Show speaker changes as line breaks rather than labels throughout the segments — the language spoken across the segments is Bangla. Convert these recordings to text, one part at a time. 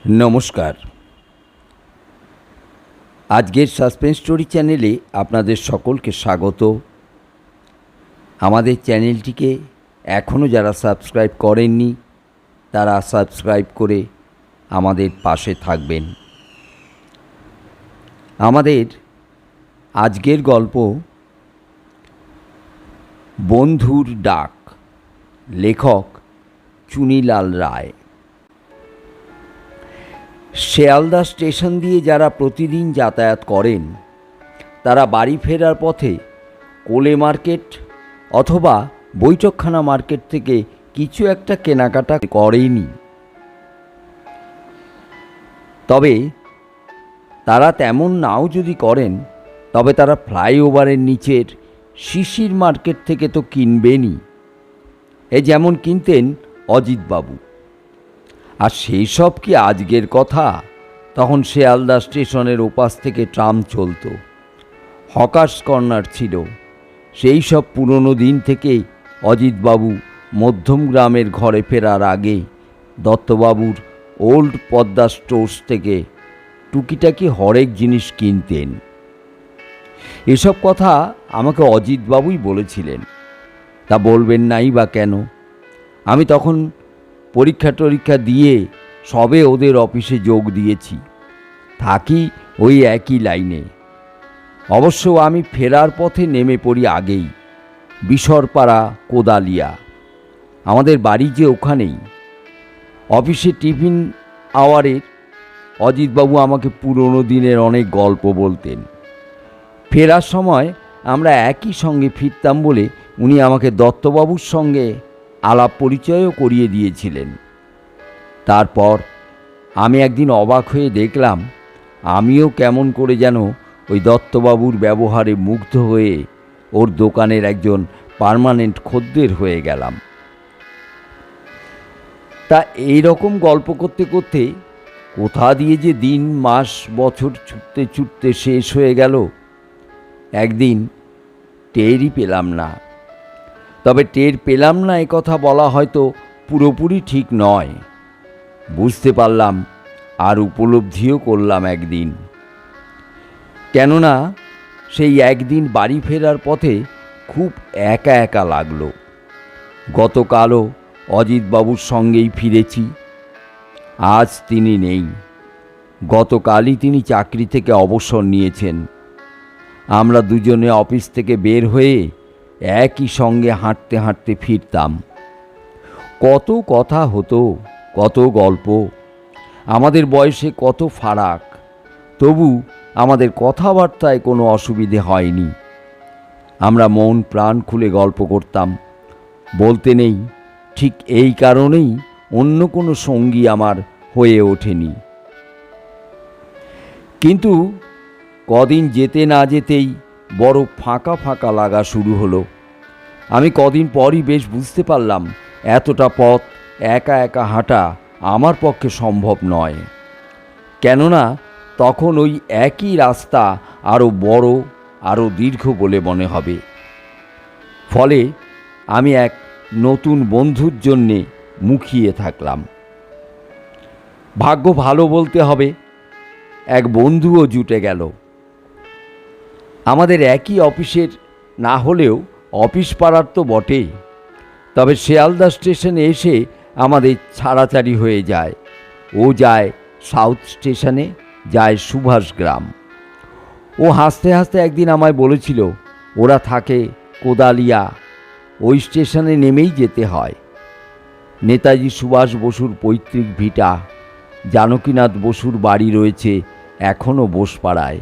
নমস্কার। আজকের সাসপেন্স স্টোরি চ্যানেলে আপনাদের সকলকে স্বাগত। আমাদের চ্যানেলটিকে এখনও যারা সাবস্ক্রাইব করেননি তারা সাবস্ক্রাইব করে আমাদের পাশে থাকবেন। আমাদের আজকের গল্প বন্ধুর ডাক, লেখক চুনিলাল রায়। শিয়ালদা স্টেশন দিয়ে যারা প্রতিদিন যাতায়াত করেন তারা বাড়ি ফেরার পথে কোলে মার্কেট অথবা বৈঠকখানা মার্কেট থেকে কিছু একটা কেনাকাটা করেনি। তবে তারা তেমন নাও যদি করেন তবে তারা ফ্লাইওভারের নিচের শিশির মার্কেট থেকে তো কিনবেনই। যেমন কিনতেন অজিতবাবু। আর সেই সব কি আজকের কথা? তখন শিয়ালদা স্টেশনের ওপাশ থেকে ট্রাম চলত, হকার্স কর্নার ছিল। সেই সব পুরনো দিন থেকেই অজিতবাবু মধ্যমগ্রামের ঘরে ফেরার আগে দত্তবাবুর ওল্ড পদ্মা স্টোর্স থেকে টুকিটাকি হরেক জিনিস কিনতেন। এসব কথা আমাকে অজিতবাবুই বলেছিলেন। তা বলবেন নাই বা কেন? আমি তখন পরীক্ষা দিয়ে সবে ওদের অফিসে যোগ দিয়েছি, থাকি ওই একই লাইনে। অবশ্য আমি ফেরার পথে নেমে পড়ি আগেই, বিশরপাড়া কোদালিয়া। আমাদের বাড়ি যে ওখানেই। অফিসে টিফিন আওয়ারের অজিতবাবু আমাকে পুরনো দিনের অনেক গল্প বলতেন। ফেরার সময় আমরা একই সঙ্গে ফিরতাম বলে উনি আমাকে দত্তবাবুর সঙ্গে আলাপ পরিচয়ও করিয়ে দিয়েছিলেন। তারপর আমি একদিন অবাক হয়ে দেখলাম আমিও কেমন করে যেন ওই দত্তবাবুর ব্যবহারে মুগ্ধ হয়ে ওর দোকানের একজন পার্মানেন্ট খদ্দের হয়ে গেলাম। তা এই রকম গল্প করতে করতে কোথা দিয়ে যে দিন মাস বছর ছুটতে ছুটতে শেষ হয়ে গেল একদিন টেরই পেলাম না। তবে টের পেলাম না এ কথা বলা হয়তো পুরোপুরি ঠিক নয়। বুঝতে পারলাম আর উপলব্ধিও করলাম একদিন। কেননা সেই একদিন বাড়ি ফেরার পথে খুব একা একা লাগলো। গতকালও অজিতবাবুর সঙ্গেই ফিরেছি, আজ তিনি নেই। গতকালই তিনি চাকরি থেকে অবসর নিয়েছেন। আমরা দুজনে অফিস থেকে বের হয়ে একই সঙ্গে হাঁটতে হাঁটতে ফিরতাম। কত কথা হতো, কত গল্প। আমাদের বয়সে কত ফারাক, তবু আমাদের কথাবার্তায় কোনো অসুবিধে হয়নি। আমরা মন প্রাণ খুলে গল্প করতাম। বলতে নেই ঠিক এই কারণেই অন্য কোনো সঙ্গী আমার হয়ে ওঠেনি। কিন্তু কদিন যেতে না যেতেই বড় ফাঁকা ফাঁকা লাগা শুরু হলো। আমি কদিন পরই বেশ বুঝতে পারলাম এতটা পথ একা একা হাঁটা আমার পক্ষে সম্ভব নয়। কেননা তখন ওই একই রাস্তা আরও বড়, আরও দীর্ঘ বলে মনে হবে। ফলে আমি এক নতুন বন্ধুর জন্যে মুখিয়ে থাকলাম। ভাগ্য ভালো বলতে হবে, এক বন্ধুও জুটে গেল। আমাদের একই অফিসের না হলেও অফিস পাড়ার তো বটেই। তবে শিয়ালদা স্টেশনে এসে আমাদের ছাড়াছাড়ি হয়ে যায়। ও যায় সাউথ স্টেশনে, যায় সুভাষগ্রাম। ও হাসতে হাসতে একদিন আমায় বলেছিল ওরা থাকে কোদালিয়া, ওই স্টেশনে নেমেই যেতে হয়। নেতাজি সুভাষ বসুর পৈতৃক ভিটা, জানকীনাথ বসুর বাড়ি রয়েছে এখনও বোসপাড়ায়।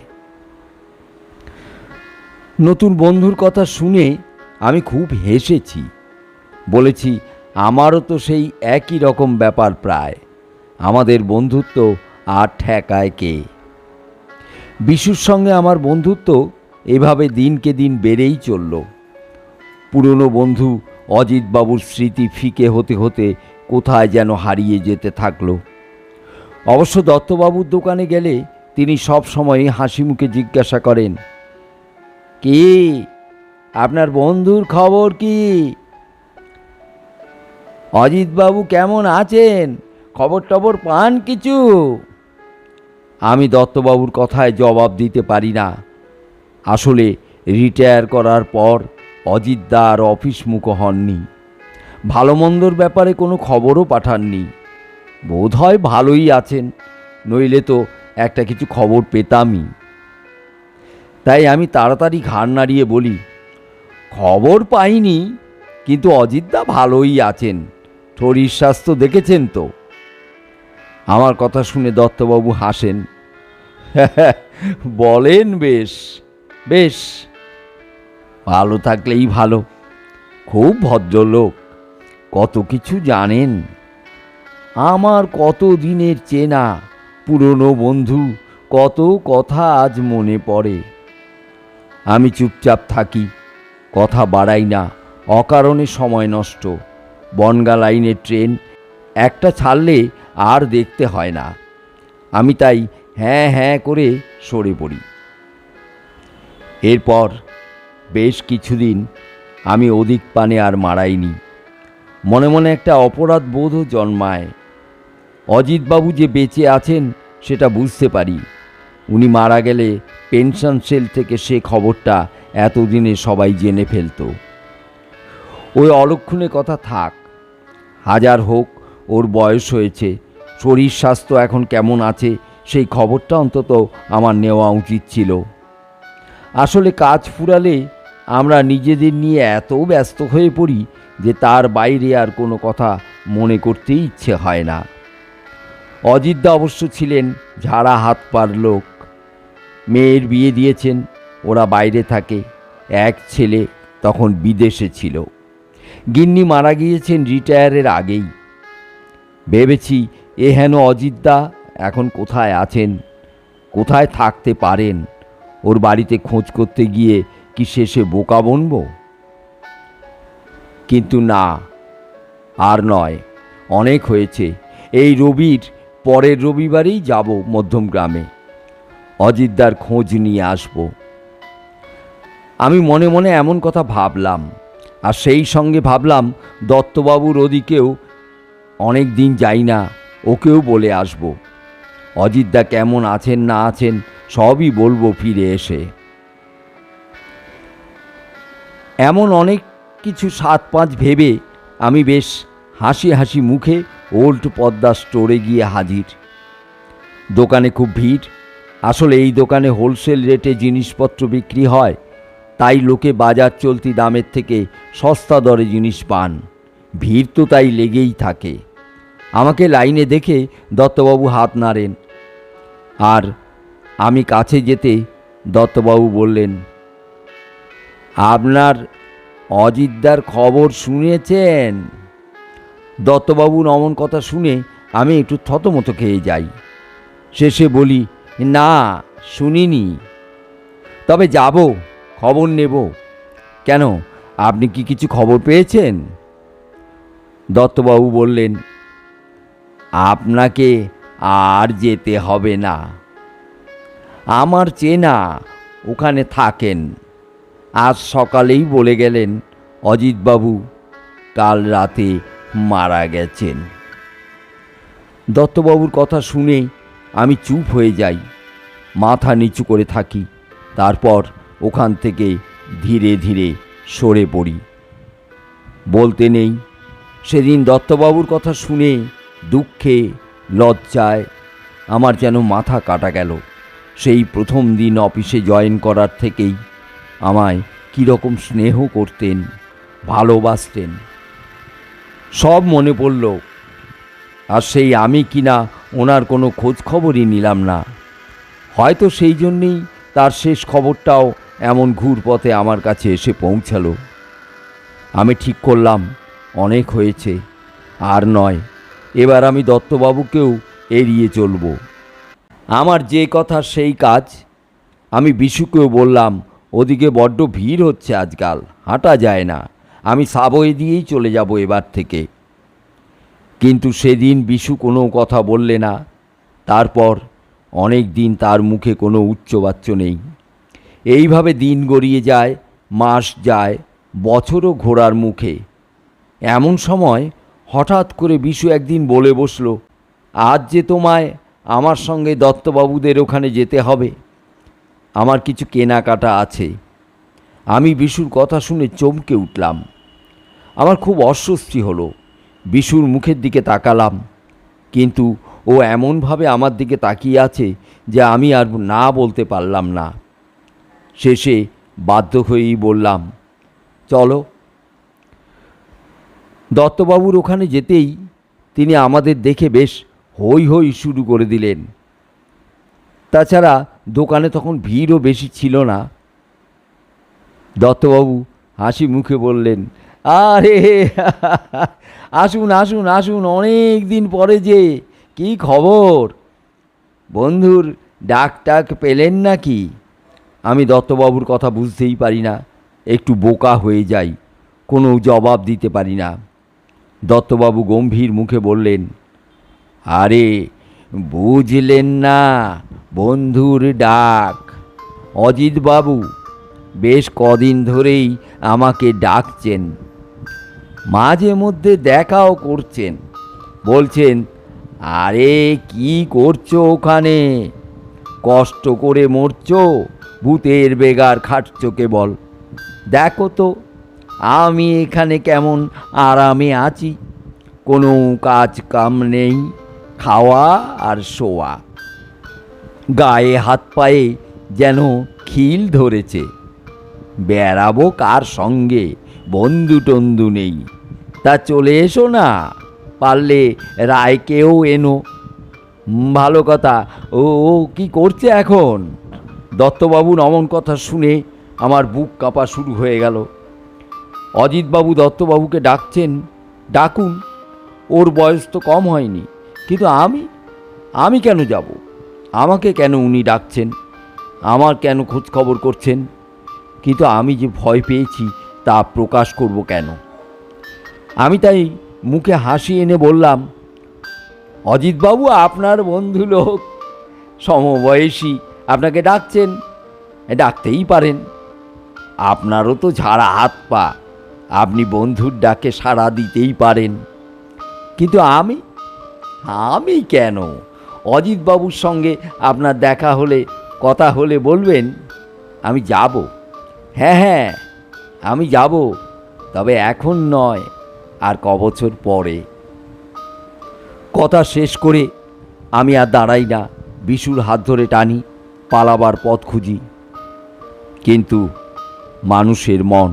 নতুন বন্ধুর কথা শুনে আমি খুব হেসেছি। বলেছি আমারও তো সেই একই রকম ব্যাপার প্রায়। আমাদের বন্ধুত্ব আর ঠেকায় কে? বিশুর সঙ্গে আমার বন্ধুত্ব এভাবে দিনকে দিন বেড়েই চলল। পুরনো বন্ধু অজিতবাবুর স্মৃতি ফিকে হতে হতে কোথায় যেন হারিয়ে যেতে থাকলো। অবশ্য দত্তবাবুর দোকানে গেলে তিনি সব সময় হাসি মুখে জিজ্ঞাসা করেন, কি আপনার বন্ধুর খবর কি? অজিতবাবু কেমন আছেন? খবর টবর পান কিছু? আমি দত্তবাবুর কথায় জবাব দিতে পারি না। আসলে রিটায়ার করার পর অজিতদা আর অফিসমুখ হননি, ভালো মন্দর ব্যাপারে কোনো খবরও পাঠাননি। বোধ হয় ভালোই আছেন, নইলে তো একটা কিছু খবর পেতামই। তাই আমি তাড়াতাড়ি ঘাড় নাড়িয়ে বলি, খবর পাইনি, কিন্তু অজিতদা ভালোই আছেন। শরীর স্বাস্থ্য দেখেছেন তো? আমার কথা শুনে দত্তবাবু হাসেন। বলেন, বেশ বেশ, ভালো থাকলেই ভালো। খুব ভদ্রলোক, কত কিছু জানেন। আমার কত দিনের চেনা পুরনো বন্ধু, কত কথা আজ মনে পড়ে। আমি চুপচাপ থাকি, কথা বাড়াই না, অকারণে সময় নষ্ট। বনগা লাইনের ট্রেন একটা ছাড়লে আর দেখতে হয় না। আমি তাই হ্যাঁ হ্যাঁ করে সরে পড়ি। এরপর বেশ কিছুদিন আমি অধিক পানে আর মারাইনি। মনে মনে একটা অপরাধ বোধও জন্মায়। অজিতবাবু যে বেঁচে আছেন সেটা বুঝতে পারি। উনি মারা গেলে পেনশন সেল থেকে সে খবরটা এতদিনে সবাই জেনে ফেলত। ওই অলক্ষণে কথা থাক, হাজার হোক ওর বয়স হয়েছে, শরীর স্বাস্থ্য এখন কেমন আছে সেই খবরটা অন্তত আমার নেওয়া উচিত ছিল। আসলে কাজ ফুরালে আমরা নিজেদের নিয়ে এত ব্যস্ত হয়ে পড়ি যে তার বাইরে আর কোনো কথা মনে করতেই ইচ্ছে হয় না। অজিতদা অবশ্য ছিলেন ঝাড়া হাত পার লোক। মেয়ের বিয়ে দিয়েছেন, ওরা বাইরে থাকে। এক ছেলে তখন বিদেশে ছিল। গিন্নি মারা গিয়েছেন রিটায়ারের আগেই। ভেবেছি হেন অজিতদা এখন কোথায় আছেন, কোথায় থাকতে পারেন। ওর বাড়িতে খোঁজ করতে গিয়ে কি শেষে বোকা বনব? কিন্তু না, আর নয়, অনেক হয়েছে। এই রবির পরের রবিবারেই যাব মধ্যমগ্রামে, অজিতদার খোঁজ নিয়ে আসব। আমি মনে মনে এমন কথা ভাবলাম, আর সেই সঙ্গে ভাবলাম দত্তবাবুর ওদিকেও অনেক দিন যাই না, ওকেও বলে আসব। অজিতদা কেমন আছেন না আছেন সবই বলবো ফিরে এসে। এমন অনেক কিছু ৭-৫ ভেবে আমি বেশ হাসি হাসি মুখে ওল্ড পদ্মা স্টোরে গিয়ে হাজির। দোকানে খুব ভিড়। আসলে এই দোকানে হোলসেল রেটে জিনিসপত্র বিক্রি হয়, তাই লোকে বাজার চলতি দামের থেকে সস্তা দরে জিনিস পান। ভিড় তো তাই লেগেই থাকে। আমাকে লাইনে দেখে দত্তবাবু হাত নাড়েন, আর আমি কাছে যেতে দত্তবাবু বললেন, আপনার অজিতদার খবর শুনেছেন? দত্তবাবুর অমন কথা শুনে আমি একটু থতমত খেয়ে যাই। শেষে বলি, না, শুনিনি, তবে যাব, খবর নেব। কেন, আপনি কি কিছু খবর পেয়েছেন? দত্তবাবু বললেন, আপনাকে আর যেতে হবে না। আমার চেনা ওখানে থাকেন। আজ সকালেই বলে গেলেন অজিতবাবু কাল রাতে মারা গেছেন। দত্তবাবুর কথা শুনে আমি চুপ হয়ে যাই, মাথা নিচু করে থাকি। তারপর ওখান থেকে ধীরে ধীরে সরে পড়ি। বলতে নেই, সেদিন দত্তবাবুর কথা শুনে দুঃখে লজ্জায় আমার যেন মাথা কাটা গেল। সেই প্রথম দিন অফিসে জয়েন করার থেকেই আমায় কীরকম স্নেহ করতেন, ভালোবাসতেন, সব মনে পড়ল। আর সেই আমি কিনা ওনার কোনো খোঁজ খবরই নিলাম না। হয়তো সেই জন্যেই তার শেষ খবরটাও এমন ঘুরপথে আমার কাছে এসে পৌঁছালো। আমি ঠিক করলাম অনেক হয়েছে, আর নয়, এবার আমি দত্তবাবুকেও এড়িয়ে চলব। আমার যে কথা সেই কাজ। আমি বিশুকেও বললাম, ওদিকে বড্ড ভিড় হচ্ছে আজকাল, হাঁটা যায় না, আমি সাবওয়ে দিয়েই চলে যাব এবার থেকে। কিন্তু সেদিন বিশু কোনো কথা বললে না। তারপর অনেক দিন তার মুখে কোনো উচ্চবাচ্য নেই। এইভাবে দিন গড়িয়ে যায়, মাস যায়, বছরও ঘোড়ার মুখে। এমন সময় হঠাৎ করে বিশু একদিন বলে বসল, আজ যে তোমায় আমার সঙ্গে দত্তবাবুদের ওখানে যেতে হবে, আমার কিছু কেনাকাটা আছে। আমি বিশুর কথা শুনে চমকে উঠলাম। আমার খুব অস্বস্তি হলো। বিশুর মুখের দিকে তাকালাম, কিন্তু ও এমনভাবে আমার দিকে তাকিয়ে আছে যে আমি আর না বলতে পারলাম না। শেষে বাধ্য হয়েই বললাম, চলো। দত্তবাবুর ওখানে যেতেই তিনি আমাদের দেখে বেশ হই হই শুরু করে দিলেন। তাছাড়া দোকানে তখন ভিড়ও বেশি ছিল না। দত্তবাবু হাসি মুখে বললেন, আরে আসুন আসুন আসুন, অনেক দিন পরে যে, কি খবর? বন্ধুর ডাক টাক পেলেন নাকি? আমি দত্তবাবুর কথা বুঝতেই পারি না, একটু বোকা হয়ে যাই, কোনো জবাব দিতে পারি না। দত্তবাবু গম্ভীর মুখে বললেন, আরে বুঝলেন না, বন্ধুর ডাক। অজিতবাবু বেশ কদিন ধরেই আমাকে ডাকছেন, মাঝে মধ্যে দেখাও করছেন। বলছেন, আরে কি করছো ওখানে? কষ্ট করে মরছো, ভূতের বেগার খাটছো কেবল। দেখো তো আমি এখানে কেমন আরামে আছি, কোনো কাজ কাম নেই, খাওয়া আর শোয়া। গায়ে হাত পায়ে যেন খিল ধরেছে। বেড়াবো কার সঙ্গে? বন্ধু টন্ধু নেই। তা চলে এসো না, পারলে রায়কেও এনো। ভালো কথা। ও ও কি করছে এখন? দত্তবাবুর অমন কথা শুনে আমার বুক কাঁপা শুরু হয়ে গেল। অজিতবাবু দত্তবাবুকে ডাকছেন, ডাকুন, ওর বয়স তো কম হয়নি। কিন্তু আমি কেন যাব? আমাকে কেন উনি ডাকছেন? আমার কেন খোঁজ খবর করছেন? কিন্তু আমি যে ভয় পেয়েছি তা প্রকাশ করব কেন? আমি তাই মুখে হাসি এনে বললাম, অজিতবাবু আপনার বন্ধু লোক, সমবয়সী, আপনাকে ডাকছেন, ডাকতেই পারেন। আপনারও তো ঝাড়া হাত পা, আপনি বন্ধুর ডাকে সাড়া দিতেই পারেন। কিন্তু আমি কেন? অজিতবাবুর সঙ্গে আপনার দেখা হলে, কথা হলে বলবেন আমি যাব। হ্যাঁ, আমি যাব, তবে এখন নয়, আর কবছর পরে। কথা শেষ করে আমি আর দাঁড়াই না, বিশুর হাত ধরে টানি, পালাবার পথ খুঁজি। কিন্তু মানুষের মন,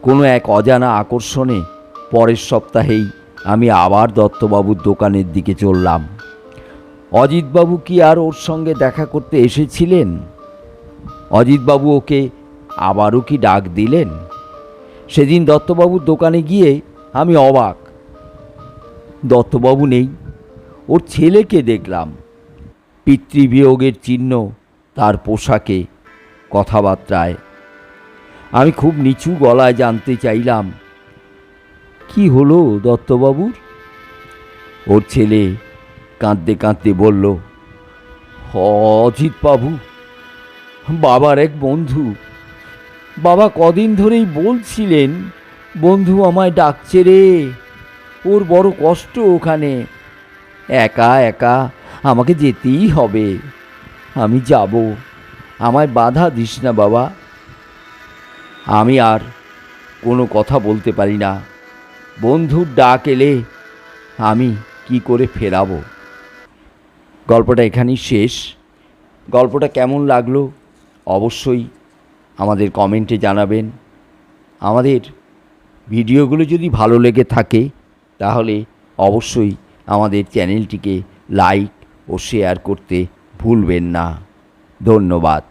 কোনো এক অজানা আকর্ষণে পরের সপ্তাহেই আমি আবার দত্তবাবুর দোকানের দিকে চললাম। অজিতবাবু কি আর ওর সঙ্গে দেখা করতে এসেছিলেন? অজিতবাবু ওকে আবারও কি ডাক দিলেন? সেদিন দত্তবাবুর দোকানে গিয়ে আমি অবাক। দত্তবাবু নেই, ওর ছেলেকে দেখলাম। পিতৃবিয়োগের চিহ্ন তার পোশাকে, কথাবার্তায়। আমি খুব নিচু গলায় জানতে চাইলাম, কি হলো দত্তবাবুর? ওর ছেলে কাঁদতে কাঁদতে বলল, অজিতবাবু, বাবার এক বন্ধু, বাবা কদিন ধরেই বলছিলেন বন্ধু আমায় ডাকছে রে, ওর বড় কষ্ট ওখানে, একা একা আমাকে যেতেই হবে। আমি যাব, আমায় বাধা দিস না বাবা। আমি আর কোনো কথা বলতে পারি না। বন্ধুর ডাক এলে আমি কি করে ফেরাবো? গল্পটা এখানেই শেষ। গল্পটা কেমন লাগলো অবশ্যই আমাদের কমেন্টে জানাবেন। আমাদের ভিডিওগুলো যদি ভালো লেগে থাকে তাহলে অবশ্যই আমাদের চ্যানেলটিকে লাইক ও শেয়ার করতে ভুলবেন না। ধন্যবাদ।